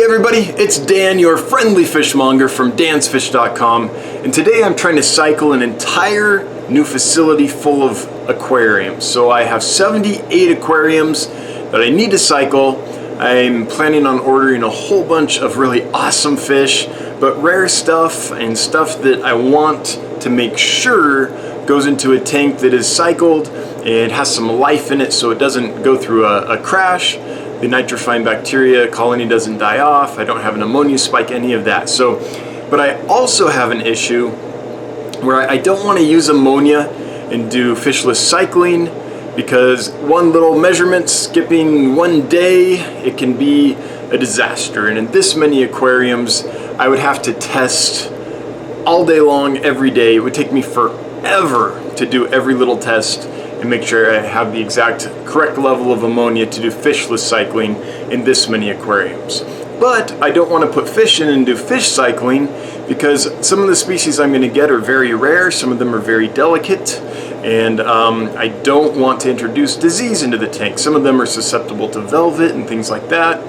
Hey everybody, it's Dan, your friendly fishmonger from dansfish.com, and today I'm trying to cycle an entire new facility full of aquariums. So I have 78 aquariums that I need to cycle. I'm planning on ordering a whole bunch of really awesome fish, but rare stuff and stuff that I want to make sure goes into a tank that is cycled and has some life in it so it doesn't go through a crash. The nitrifying bacteria colony doesn't die off. I don't have an ammonia spike, any of that. But I also have an issue where I don't want to use ammonia and do fishless cycling, because one little measurement skipping one day, it can be a disaster. And in this many aquariums, I would have to test all day long, every day. It would take me forever to do every little test and make sure I have the exact correct level of ammonia to do fishless cycling in this many aquariums. But I don't want to put fish in and do fish cycling, because some of the species I'm going to get are very rare, some of them are very delicate, and I don't want to introduce disease into the tank. Some of them are susceptible to velvet and things like that,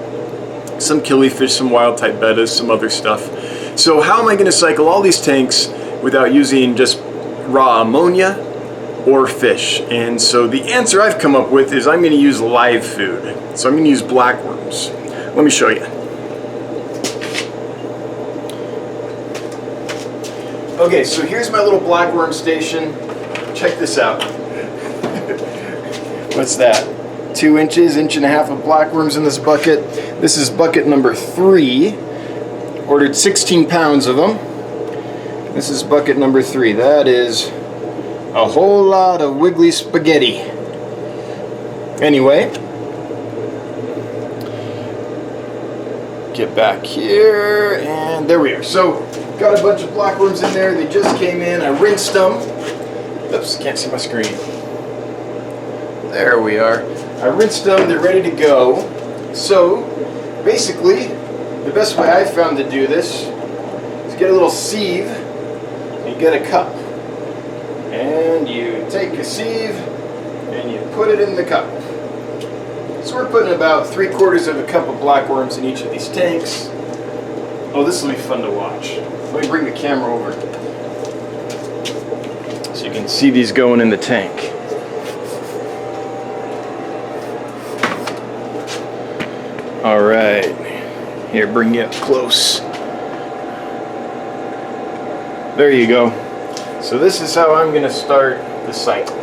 some killifish, some wild type bettas, some other stuff. So how am I going to cycle all these tanks without using just raw ammonia or fish? And so the answer I've come up with is I'm going to use live food. So I'm going to use blackworms. Let me show you. Okay, so here's my little blackworm station. Check this out. What's that? 2 inches, inch and a half of blackworms in this bucket. This is bucket number 3. Ordered 16 pounds of them. This is bucket number 3. That is a whole lot of wiggly spaghetti. Anyway, get back here, and there we are. So, got a bunch of blackworms in there. They just came in. I rinsed them. Oops, can't see my screen. There we are. I rinsed them. They're ready to go. So, basically, the best way I've found to do this is get a little sieve and get a cup. And you take a sieve and you put it in the cup. So we're putting about 3/4 of a cup of blackworms in each of these tanks. Oh, this will be fun to watch. Let me bring the camera over so you can see these going in the tank. All right, here, bring you up close. There you go. So this is how I'm going to start the cycle.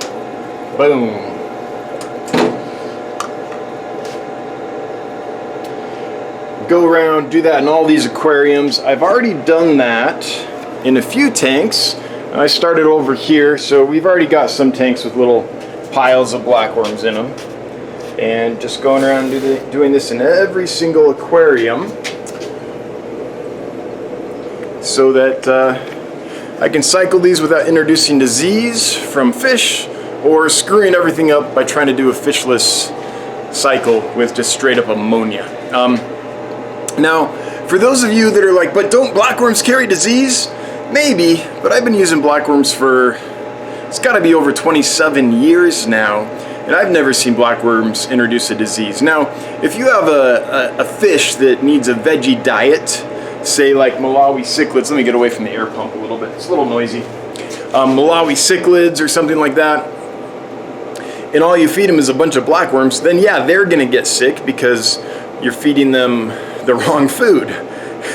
Boom. Go around, do that in all these aquariums. I've already done that in a few tanks. I started over here, so we've already got some tanks with little piles of blackworms in them. And just going around doing this in every single aquarium so that I can cycle these without introducing disease from fish or screwing everything up by trying to do a fishless cycle with just straight up ammonia. Now, for those of you that are like, but don't blackworms carry disease? Maybe, but I've been using blackworms for, it's got to be over 27 years now, and I've never seen blackworms introduce a disease. Now, if you have a fish that needs a veggie diet, say like Malawi cichlids, let me get away from the air pump a little bit, it's a little noisy. Malawi cichlids or something like that, and all you feed them is a bunch of blackworms, then yeah, they're gonna get sick because you're feeding them the wrong food.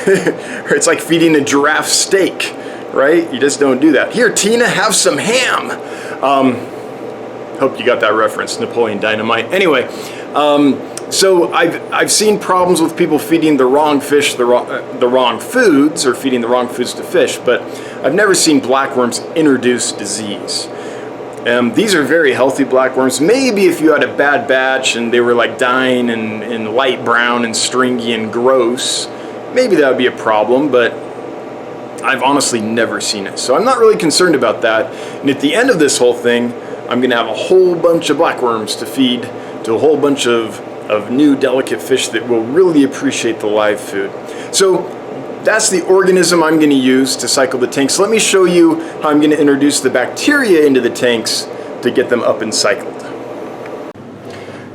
It's like feeding a giraffe steak, right? You just don't do that. Here, Tina, have some ham. Hope you got that reference, Napoleon Dynamite. Anyway, so I've seen problems with people feeding the wrong fish the wrong foods, or feeding the wrong foods to fish, but I've never seen blackworms introduce disease. These are very healthy blackworms. Maybe if you had a bad batch and they were like dying and light brown and stringy and gross, maybe that would be a problem, but I've honestly never seen it. So I'm not really concerned about that. And at the end of this whole thing, I'm gonna have a whole bunch of blackworms to feed to a whole bunch of new delicate fish that will really appreciate the live food. So that's the organism I'm going to use to cycle the tanks. Let me show you how I'm going to introduce the bacteria into the tanks to get them up and cycled.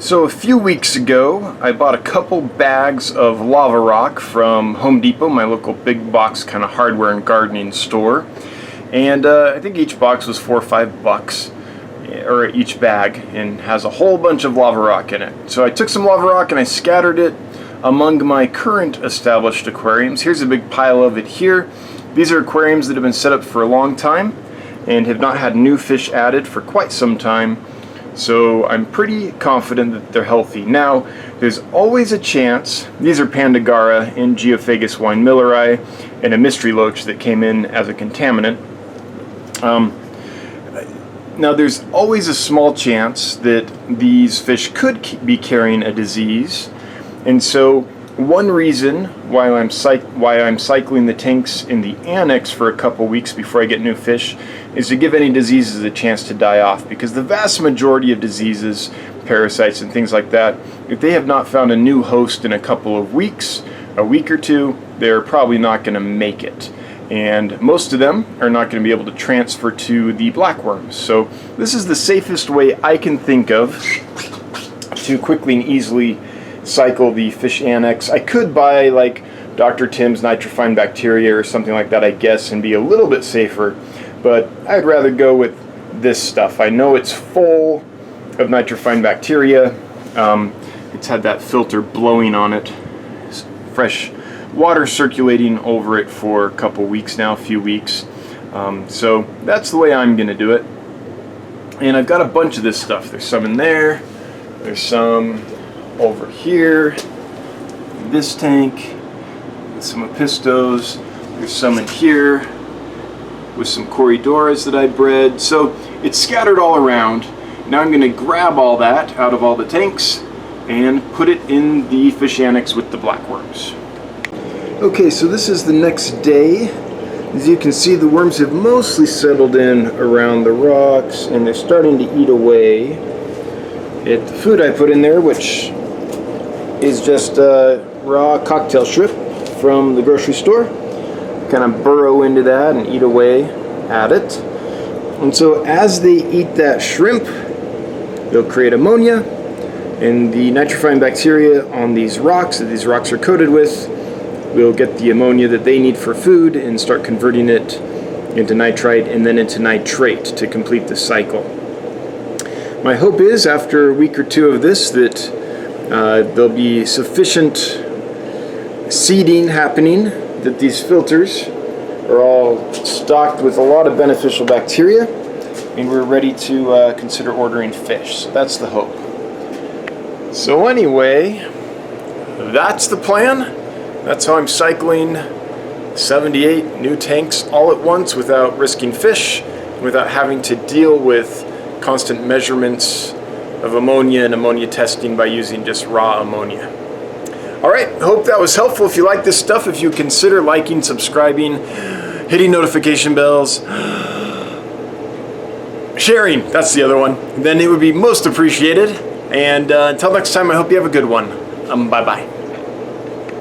So a few weeks ago, I bought a couple bags of lava rock from Home Depot, my local big box kind of hardware and gardening store. And I think each box was $4 or $5, or each bag, and has a whole bunch of lava rock in it. So I took some lava rock and I scattered it among my current established aquariums. Here's a big pile of it here. These are aquariums that have been set up for a long time and have not had new fish added for quite some time. So I'm pretty confident that they're healthy. Now, there's always a chance. These are Pandagara and Geophagus weinmilleri and a mystery loach that came in as a contaminant. Now, there's always a small chance that these fish could be carrying a disease. And so one reason why I'm cycling the tanks in the annex for a couple weeks before I get new fish is to give any diseases a chance to die off, because the vast majority of diseases, parasites and things like that, if they have not found a new host in a couple of weeks, a week or two, they're probably not going to make it. And most of them are not going to be able to transfer to the blackworms. So this is the safest way I can think of to quickly and easily cycle the fish annex. I could buy like Dr. Tim's nitrifying bacteria or something like that, I guess, and be a little bit safer, but I'd rather go with this stuff. I know it's full of nitrifying bacteria. It's had that filter blowing on it, fresh water circulating over it for a couple weeks now, a few weeks. So that's the way I'm gonna do it. And I've got a bunch of this stuff. There's some in there, there's some over here, this tank, some Apistos, there's some in here with some Corydoras that I bred. So it's scattered all around. Now I'm going to grab all that out of all the tanks and put it in the fish annex with the blackworms. Okay, so this is the next day. As you can see, the worms have mostly settled in around the rocks and they're starting to eat away at the food I put in there, which is just raw cocktail shrimp from the grocery store. Kind of burrow into that and eat away at it. And so as they eat that shrimp, they'll create ammonia, and the nitrifying bacteria on these rocks that these rocks are coated with will get the ammonia that they need for food and start converting it into nitrite and then into nitrate to complete the cycle. My hope is after a week or two of this that there'll be sufficient seeding happening, that these filters are all stocked with a lot of beneficial bacteria, and we're ready to consider ordering fish. So that's the hope. So anyway, that's the plan. That's how I'm cycling 78 new tanks all at once without risking fish, without having to deal with constant measurements of ammonia and ammonia testing by using just raw ammonia. Alright, hope that was helpful. If you like this stuff, if you consider liking, subscribing, hitting notification bells, sharing, that's the other one, then it would be most appreciated. And until next time, I hope you have a good one. Bye-bye.